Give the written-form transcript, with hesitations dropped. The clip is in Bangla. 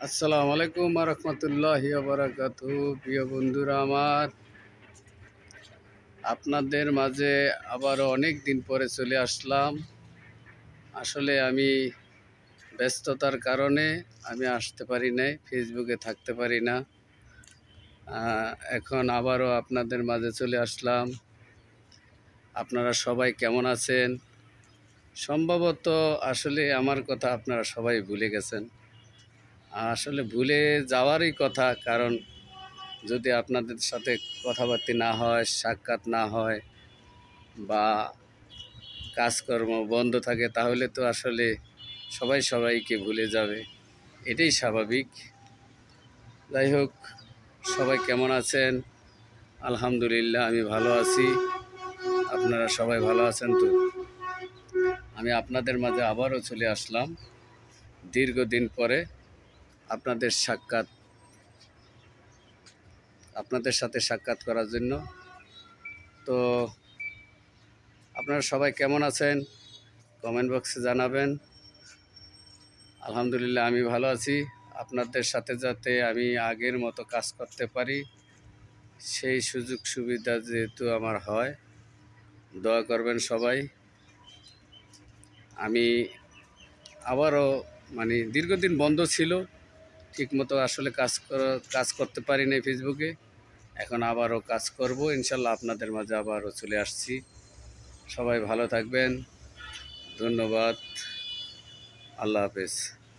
আসসালামু আলাইকুম ওয়া রাহমাতুল্লাহি ওয়া বারাকাতুহু। প্রিয় বন্ধুরা আমার, আপনাদের মাঝে আবারও অনেক দিন পরে চলে আসলাম। আসলে আমি ব্যস্ততার কারণে আমি আসতে পারি নাই, ফেসবুকে থাকতে পারি না। এখন আবারও আপনাদের মাঝে চলে আসলাম। আপনারা সবাই কেমন আছেন? সম্ভবত আসলে আমার কথা আপনারা সবাই ভুলে গেছেন। আসলে ভুলে যাওয়ারই কথা, কারণ যদি আপনাদের সাথে কথাবার্তা না হয়, সাক্ষাৎ না হয় বা কাজকর্ম বন্ধ থাকে, তাহলে তো আসলে সবাই সবাইকে ভুলে যাবে, এটাই স্বাভাবিক। যাই হোক, সবাই কেমন আছেন? আলহামদুলিল্লাহ আমি ভালো আছি। আপনারা সবাই ভালো আছেন তো? আমি আপনাদের মাঝে আবারও চলে আসলাম দীর্ঘদিন পরে আপনাদের সাথে সাক্ষাৎ করার জন্য। তো আপনারা সবাই কেমন আছেন কমেন্ট বক্সে জানাবেন। আলহামদুলিল্লাহ আমি ভালো আছি। আপনাদের সাথে যাতে আমি আগের মতো কাজ করতে পারি, সেই সুযোগ সুবিধা যেহেতু আমার হয়, দোয়া করবেন সবাই। আমি আবারও দীর্ঘদিন বন্ধ ছিল, ঠিকমতো আসলে কাজ করতে পারি না ফেসবুকে। এখন আবারও কাজ করব ইনশাল্লাহ। আপনাদের মাঝে আবারও চলে আসছি। সবাই ভালো থাকবেন। ধন্যবাদ। আল্লাহ হাফেজ।